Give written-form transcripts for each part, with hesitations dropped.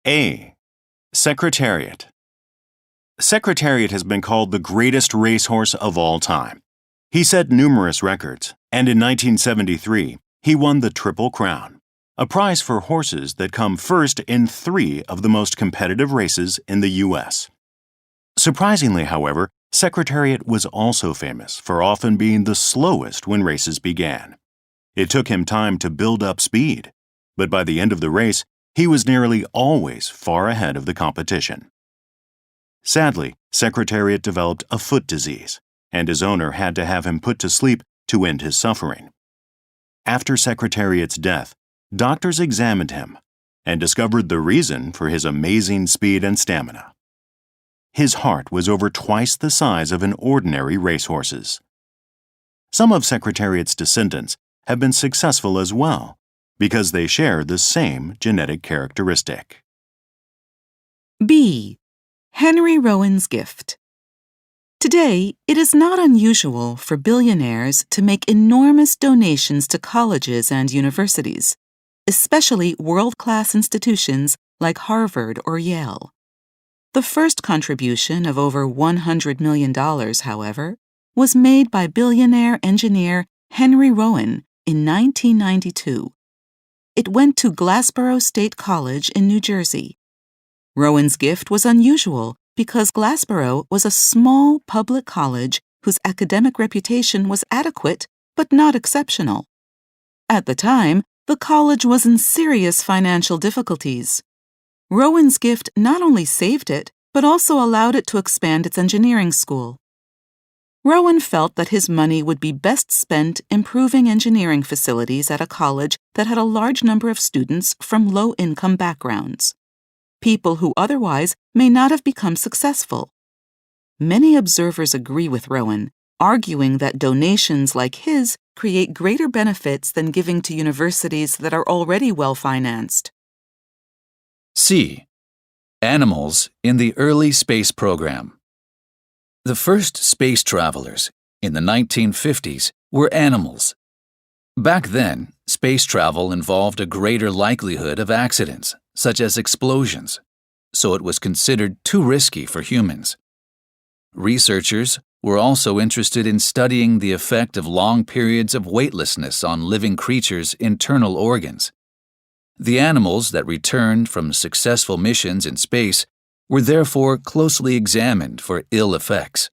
A. Secretariat. Secretariat has been called the greatest racehorse of all time. He set numerous records, and in 1973, he won the Triple Crown, a prize for horses that come first in 3 of the most competitive races in the U.S. Surprisingly, however, Secretariat was also famous for often being the slowest when races began. It took him time to build up speed, but by the end of the race, he was nearly always far ahead of the competition. Sadly, Secretariat developed a foot disease, and his owner had to have him put to sleep to end his suffering. After Secretariat's death, doctors examined him and discovered the reason for his amazing speed and stamina. His heart was over twice the size of an ordinary racehorse's. Some of Secretariat's descendants have been successful as well because they share the same genetic characteristic. B. Henry Rowan's gift. Today, it is not unusual for billionaires to make enormous donations to colleges and universities, especially world-class institutions like Harvard or Yale. The first contribution of over $100 million, however, was made by billionaire engineer Henry Rowan in 1992. It went to Glassboro State College in New Jersey. Rowan's gift was unusual because Glassboro was a small public college whose academic reputation was adequate but not exceptional. At the time, the college was in serious financial difficulties. Rowan's gift not only saved it, but also allowed it to expand its engineering school. Rowan felt that his money would be best spent improving engineering facilities at a college that had a large number of students from low-income backgrounds, people who otherwise may not have become successful. Many observers agree with Rowan, arguing that donations like his create greater benefits than giving to universities that are already well-financed. C. Animals in the early space program. The first space travelers, in the 1950s, were animals. Back then, space travel involved a greater likelihood of accidents, such as explosions, so it was considered too risky for humans. Researchers were also interested in studying the effect of long periods of weightlessness on living creatures' internal organs. The animals that returned from successful missions in space were therefore closely examined for ill effects.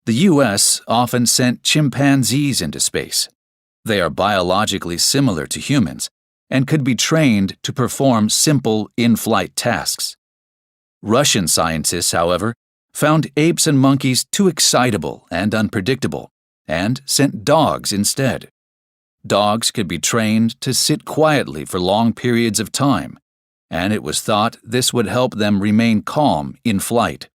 The U.S. often sent chimpanzees into space. They are biologically similar to humans and could be trained to perform simple in-flight tasks. Russian scientists, however, found apes and monkeys too excitable and unpredictable and sent dogs instead. Dogs could be trained to sit quietly for long periods of time, and it was thought this would help them remain calm in flight.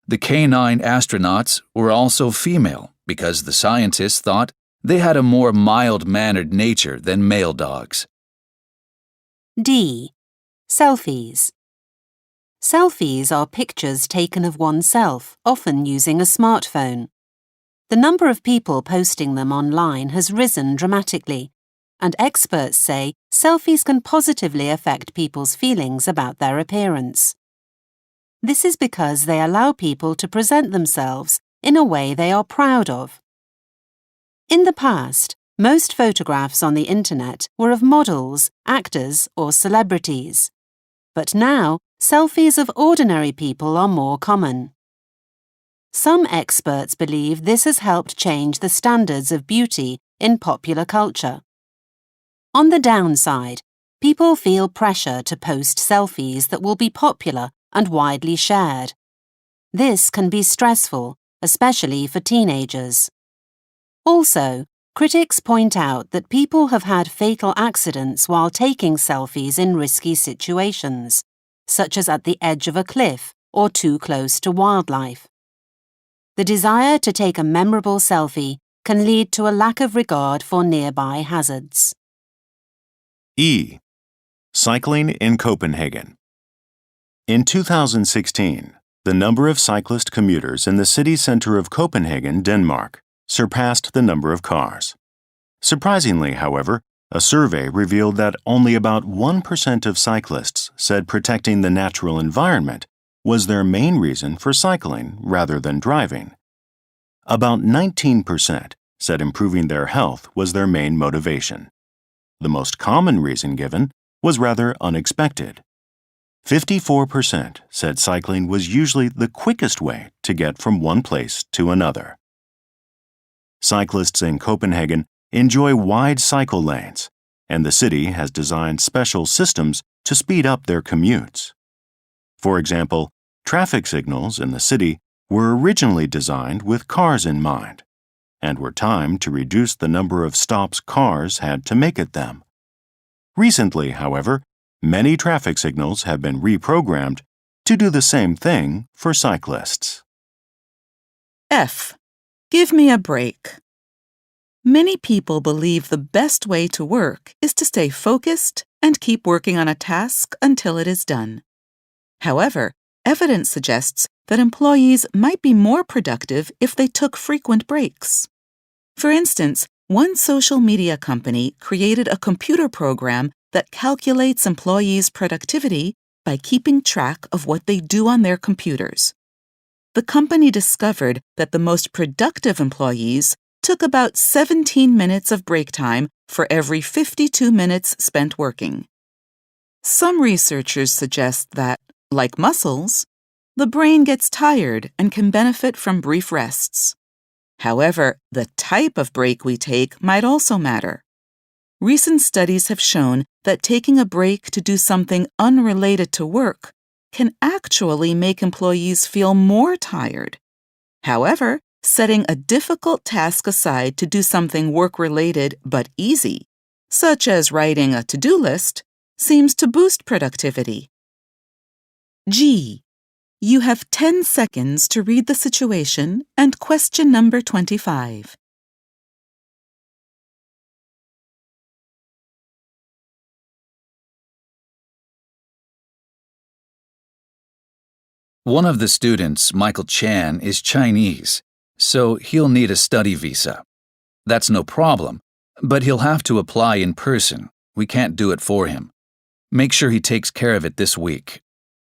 The canine astronauts were also female because the scientists thought they had a more mild-mannered nature than male dogs. D. Selfies. Selfies are pictures taken of oneself, often using a smartphone. The number of people posting them online has risen dramatically, and experts say selfies can positively affect people's feelings about their appearance. This is because they allow people to present themselves in a way they are proud of. In the past, most photographs on the internet were of models, actors, or celebrities. But now, selfies of ordinary people are more common. Some experts believe this has helped change the standards of beauty in popular culture. On the downside, people feel pressure to post selfies that will be popular and widely shared. This can be stressful, especially for teenagers. Also, critics point out that people have had fatal accidents while taking selfies in risky situations, such as at the edge of a cliff or too close to wildlife. The desire to take a memorable selfie can lead to a lack of regard for nearby hazards. E. Cycling in Copenhagen. In 2016, the number of cyclist commuters in the city center of Copenhagen, Denmark, surpassed the number of cars. Surprisingly, however, a survey revealed that only about 1% of cyclists said protecting the natural environment was their main reason for cycling rather than driving. About 19% said improving their health was their main motivation. The most common reason given was rather unexpected. 54% said cycling was usually the quickest way to get from one place to another. Cyclists in Copenhagen enjoy wide cycle lanes, and the city has designed special systems to speed up their commutes. For example, traffic signals in the city were originally designed with cars in mind, and were timed to reduce the number of stops cars had to make at them. Recently, however, many traffic signals have been reprogrammed to do the same thing for cyclists. F. Give me a break. Many people believe the best way to work is to stay focused and keep working on a task until it is done. However, evidence suggests that employees might be more productive if they took frequent breaks. For instance, one social media company created a computer program that calculates employees' productivity by keeping track of what they do on their computers. The company discovered that the most productive employees took about 17 minutes of break time for every 52 minutes spent working. Some researchers suggest that, like muscles, the brain gets tired and can benefit from brief rests. However, the type of break we take might also matter. Recent studies have shown that taking a break to do something unrelated to work can actually make employees feel more tired. However, setting a difficult task aside to do something work-related but easy, such as writing a to-do list, seems to boost productivity. G. You have 10 seconds to read the situation and question number 25. One of the students, Michael Chan, is Chinese, so he'll need a study visa. That's no problem, but he'll have to apply in person. We can't do it for him. Make sure he takes care of it this week.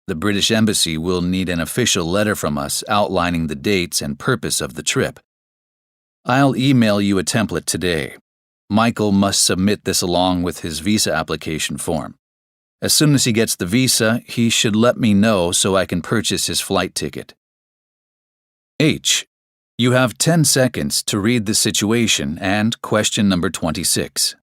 The British Embassy will need an official letter from us outlining the dates and purpose of the trip. I'll email you a template today. Michael must submit this along with his visa application form. As soon as he gets the visa, he should let me know so I can purchase his flight ticket. H. You have 10 seconds to read the situation and question number 26.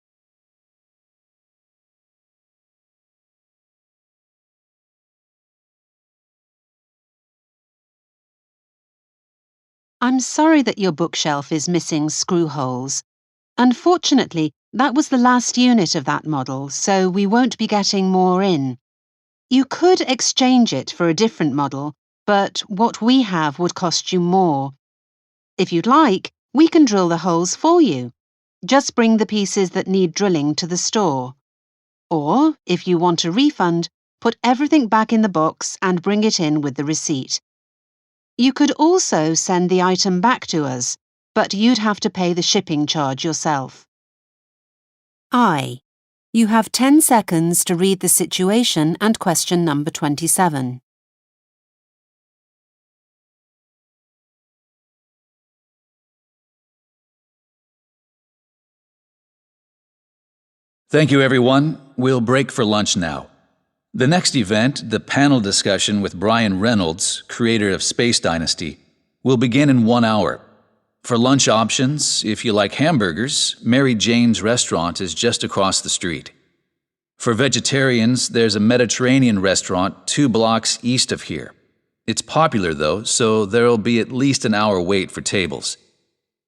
I'm sorry that your bookshelf is missing screw holes. Unfortunately, that was the last unit of that model, so we won't be getting more in. You could exchange it for a different model, but what we have would cost you more. If you'd like, we can drill the holes for you. Just bring the pieces that need drilling to the store. Or, if you want a refund, put everything back in the box and bring it in with the receipt. You could also send the item back to us, but you'd have to pay the shipping charge yourself. I. You have 10 seconds to read the situation and question number 27. Thank you, everyone. We'll break for lunch now. The next event, the panel discussion with Brian Reynolds, creator of Space Dynasty, will begin in 1 hour. For lunch options, if you like hamburgers, Mary Jane's restaurant is just across the street. For vegetarians, there's a Mediterranean restaurant 2 blocks east of here. It's popular though, so there'll be at least an hour wait for tables.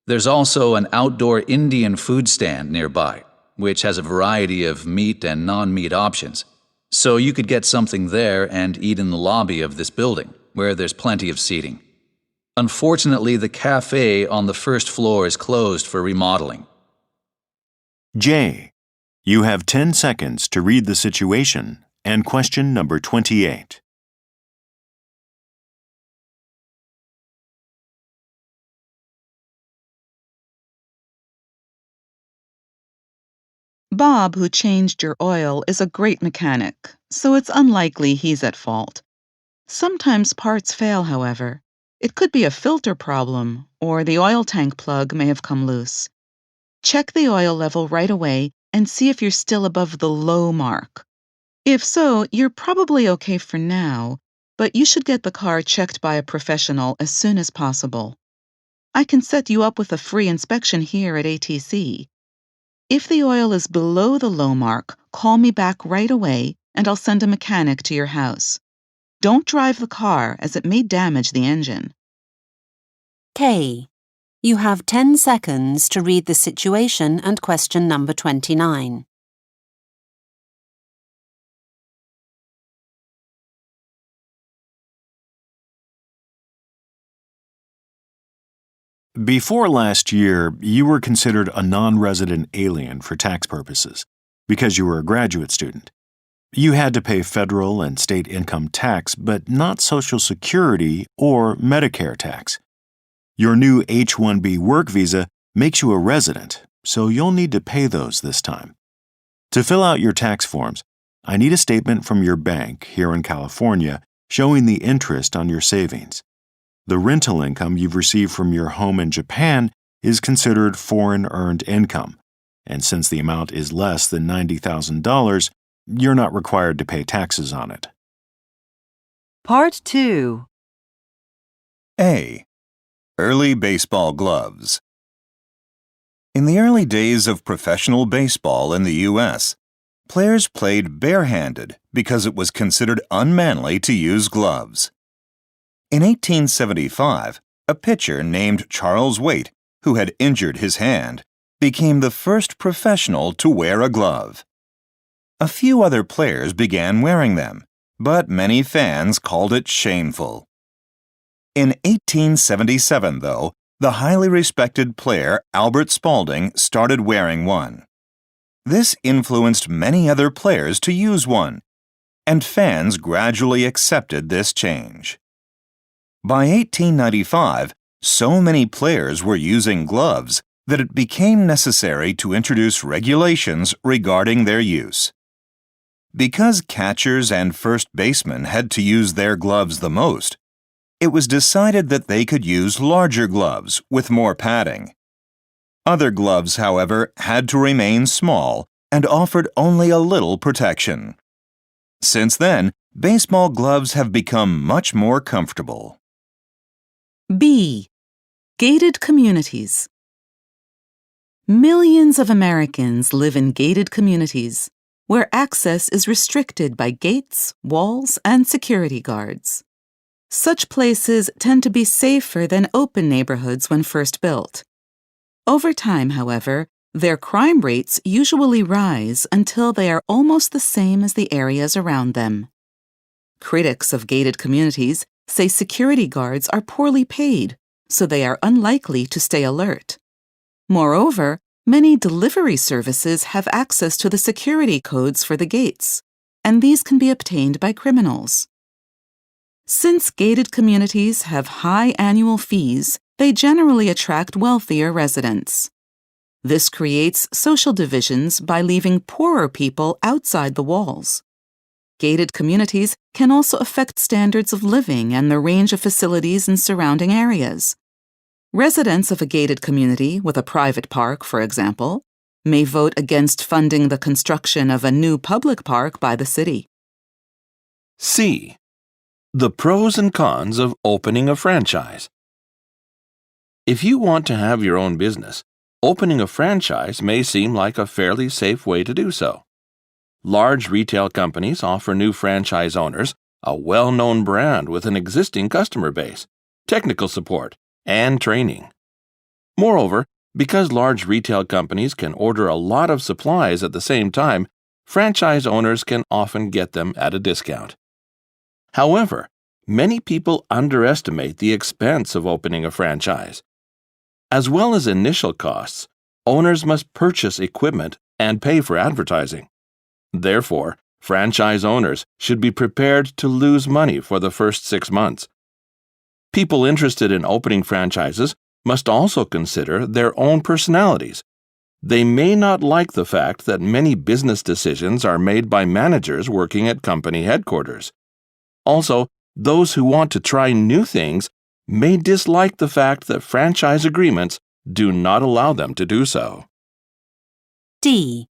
There's also an outdoor Indian food stand nearby, which has a variety of meat and non-meat options. So you could get something there and eat in the lobby of this building, where there's plenty of seating. Unfortunately, the cafe on the first floor is closed for remodeling. J. You have 10 seconds to read the situation and question number 28. Bob, who changed your oil, is a great mechanic, so it's unlikely he's at fault. Sometimes parts fail, however. It could be a filter problem, or the oil tank plug may have come loose. Check the oil level right away and see if you're still above the low mark. If so, you're probably okay for now, but you should get the car checked by a professional as soon as possible. I can set you up with a free inspection here at ATC. If the oil is below the low mark, call me back right away and I'll send a mechanic to your house. Don't drive the car as it may damage the engine. K. You have 10 seconds to read the situation and question number 29. Before last year, you were considered a non-resident alien for tax purposes because you were a graduate student. You had to pay federal and state income tax, but not Social Security or Medicare tax. Your new H-1B work visa makes you a resident, so you'll need to pay those this time. To fill out your tax forms, I need a statement from your bank here in California showing the interest on your savings. The rental income you've received from your home in Japan is considered foreign earned income, and since the amount is less than $90,000, you're not required to pay taxes on it. Part 2. A. Early baseball gloves. In the early days of professional baseball in the U.S., players played barehanded because it was considered unmanly to use gloves. In 1875, a pitcher named Charles Waite, who had injured his hand, became the first professional to wear a glove. A few other players began wearing them, but many fans called it shameful. In 1877, though, the highly respected player Albert Spalding started wearing one. This influenced many other players to use one, and fans gradually accepted this change. By 1895, so many players were using gloves that it became necessary to introduce regulations regarding their use. Because catchers and first basemen had to use their gloves the most, it was decided that they could use larger gloves with more padding. Other gloves, however, had to remain small and offered only a little protection. Since then, baseball gloves have become much more comfortable. B. Gated communities. Millions of Americans live in gated communities where access is restricted by gates, walls, and security guards. Such places tend to be safer than open neighborhoods when first built. Over time, however, their crime rates usually rise until they are almost the same as the areas around them. Critics of gated communities say security guards are poorly paid, so they are unlikely to stay alert. Moreover, many delivery services have access to the security codes for the gates, and these can be obtained by criminals. Since gated communities have high annual fees, they generally attract wealthier residents. This creates social divisions by leaving poorer people outside the walls. Gated communities can also affect standards of living and the range of facilities in surrounding areas. Residents of a gated community with a private park, for example, may vote against funding the construction of a new public park by the city. C. The pros and cons of opening a franchise. If you want to have your own business, opening a franchise may seem like a fairly safe way to do so. Large retail companies offer new franchise owners a well-known brand with an existing customer base, technical support, and training. Moreover, because large retail companies can order a lot of supplies at the same time, franchise owners can often get them at a discount. However, many people underestimate the expense of opening a franchise. As well as initial costs, owners must purchase equipment and pay for advertising. Therefore, franchise owners should be prepared to lose money for the first 6 months. People interested in opening franchises must also consider their own personalities, They may not like the fact that many business decisions are made by managers working at company headquarters. Also, those who want to try new things may dislike the fact that franchise agreements do not allow them to do so. D.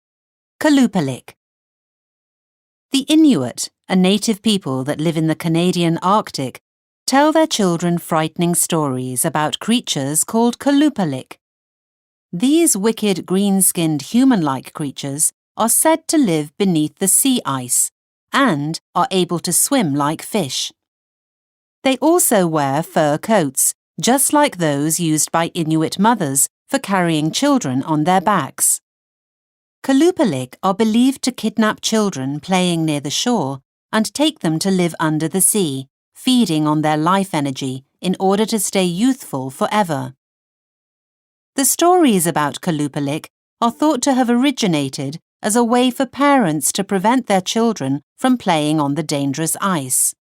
Kalupalik. The Inuit, a native people that live in the Canadian Arctic, tell their children frightening stories about creatures called Kalupalik. These wicked green-skinned human-like creatures are said to live beneath the sea ice and are able to swim like fish. They also wear fur coats, just like those used by Inuit mothers for carrying children on their backs. Kalupalik are believed to kidnap children playing near the shore and take them to live under the sea, feeding on their life energy in order to stay youthful forever. The stories about Kalupalik are thought to have originated as a way for parents to prevent their children from playing on the dangerous ice.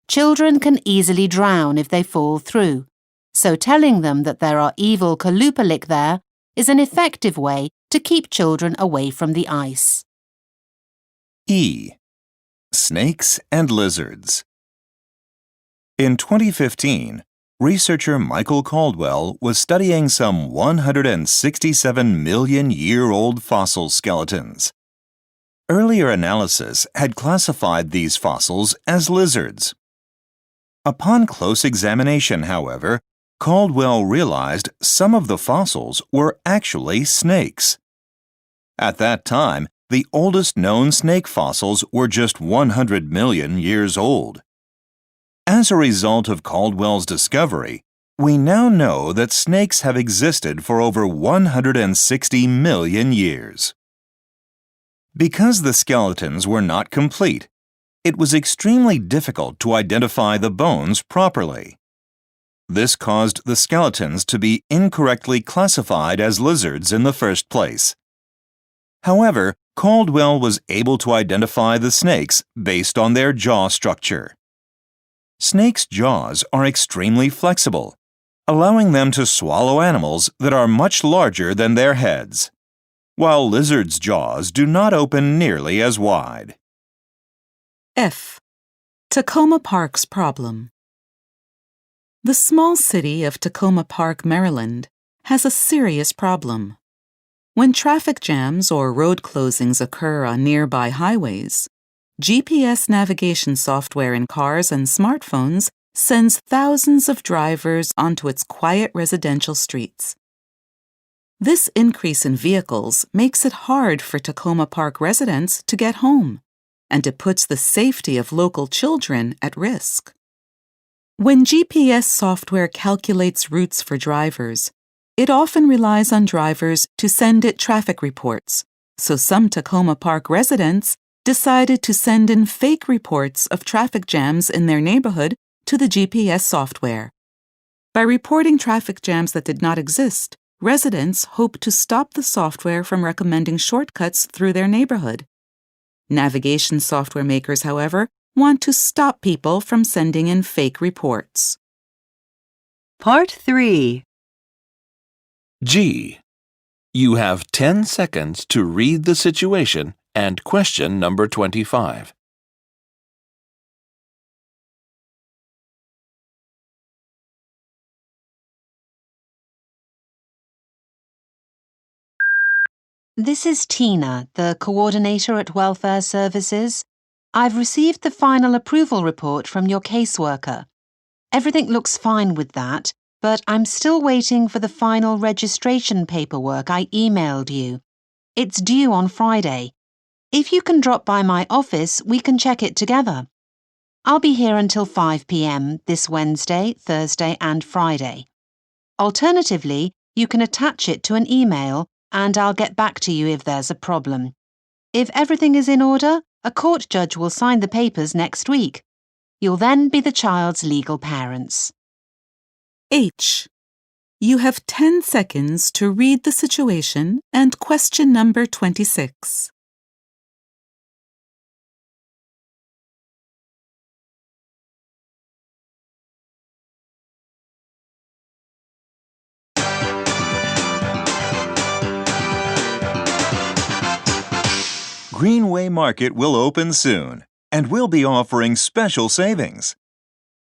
Children can easily drown if they fall through, so telling them that there are evil Kalupalik there is an effective way to keep children away from the ice. E. Snakes and lizards. In 2015, researcher Michael Caldwell was studying some 167-million-year-old fossil skeletons. Earlier analysis had classified these fossils as lizards. Upon close examination, however, Caldwell realized some of the fossils were actually snakes. At that time, the oldest known snake fossils were just 100 million years old. As a result of Caldwell's discovery, we now know that snakes have existed for over 160 million years. Because the skeletons were not complete, it was extremely difficult to identify the bones properly. This caused the skeletons to be incorrectly classified as lizards in the first place. However, Caldwell was able to identify the snakes based on their jaw structure. Snakes' jaws are extremely flexible, allowing them to swallow animals that are much larger than their heads, while lizards' jaws do not open nearly as wide. F. Tacoma Park's problem. The small city of Tacoma Park, Maryland, has a serious problem. When traffic jams or road closings occur on nearby highways, GPS navigation software in cars and smartphones sends thousands of drivers onto its quiet residential streets. This increase in vehicles makes it hard for Tacoma Park residents to get home, and it puts the safety of local children at risk. When GPS software calculates routes for drivers, it often relies on drivers to send it traffic reports, so some Tacoma Park residents decided to send in fake reports of traffic jams in their neighborhood to the GPS software. By reporting traffic jams that did not exist, residents hoped to stop the software from recommending shortcuts through their neighborhood. Navigation software makers, however, want to stop people from sending in fake reports. Part 3. G. You have 10 seconds to read the situation and question number 25. This is Tina, the coordinator at Welfare Services. I've received the final approval report from your caseworker. Everything looks fine with that, but I'm still waiting for the final registration paperwork I emailed you. It's due on Friday. If you can drop by my office, we can check it together. I'll be here until 5 p.m. this Wednesday, Thursday and Friday. Alternatively, you can attach it to an email and I'll get back to you if there's a problem. If everything is in order, a court judge will sign the papers next week. You'll then be the child's legal parents. H. You have 10 seconds to read the situation and question number 26. Greenway Market will open soon, and we'll be offering special savings.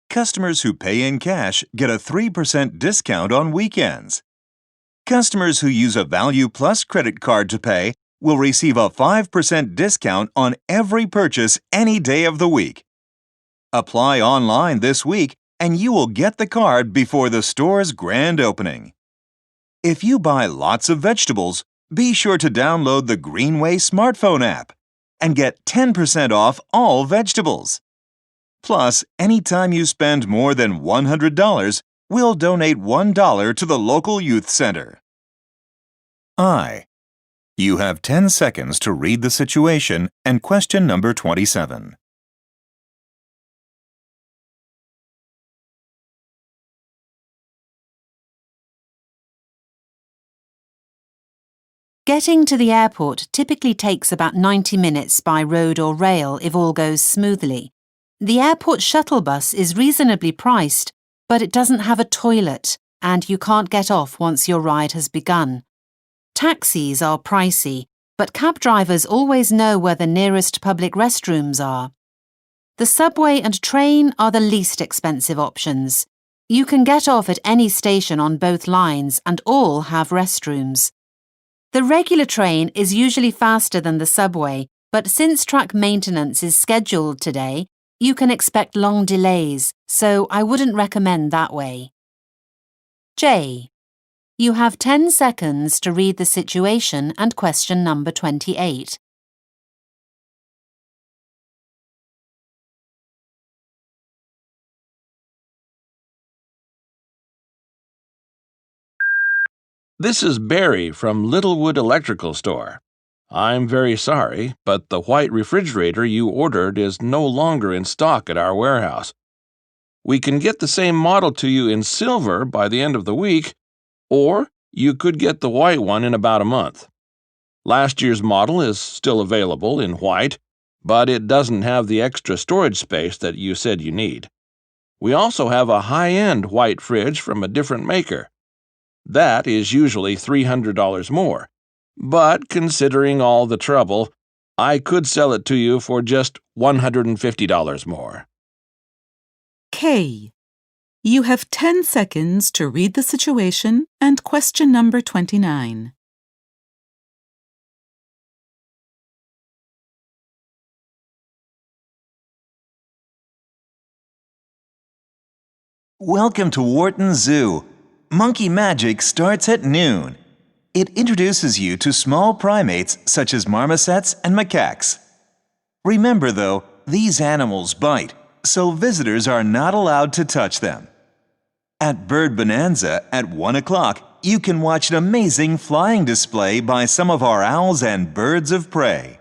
Customers who pay in cash get a 3% discount on weekends. Customers who use a Value Plus credit card to pay will receive a 5% discount on every purchase any day of the week. Apply online this week and you will get the card before the store's grand opening. If you buy lots of vegetables, be sure to download the Greenway smartphone app and get 10% off all vegetables. Plus, anytime you spend more than $100, we'll donate $1 to the local youth center. I. You have 10 seconds to read the situation and question number 27. Getting to the airport typically takes about 90 minutes by road or rail if all goes smoothly. The airport shuttle bus is reasonably priced, but it doesn't have a toilet and you can't get off once your ride has begun. Taxis are pricey, but cab drivers always know where the nearest public restrooms are. The subway and train are the least expensive options. You can get off at any station on both lines and all have restrooms. The regular train is usually faster than the subway, but since track maintenance is scheduled today, you can expect long delays, so I wouldn't recommend that way. J. You have 10 seconds to read the situation and question number 28. This is Barry from Littlewood Electrical Store. I'm very sorry, but the white refrigerator you ordered is no longer in stock at our warehouse. We can get the same model to you in silver by the end of the week, or you could get the white one in about a month. Last year's model is still available in white, but it doesn't have the extra storage space that you said you need. We also have a high-end white fridge from a different maker. That is usually $300 more, but considering all the trouble, I could sell it to you for just $150 more. K. You have 10 seconds to read the situation and question number 29. Welcome to Wharton Zoo. Monkey Magic starts at noon. It introduces you to small primates such as marmosets and macaques. Remember, though, these animals bite, so visitors are not allowed to touch them. At Bird Bonanza at 1 o'clock, you can watch an amazing flying display by some of our owls and birds of prey.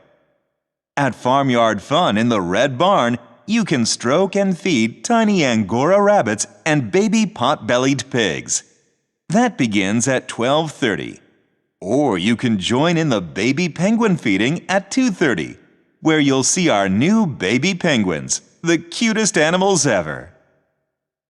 At Farmyard Fun in the Red Barn, you can stroke and feed tiny Angora rabbits and baby pot-bellied pigs. That begins at 12:30. Or you can join in the baby penguin feeding at 2:30, where you'll see our new baby penguins, the cutest animals ever.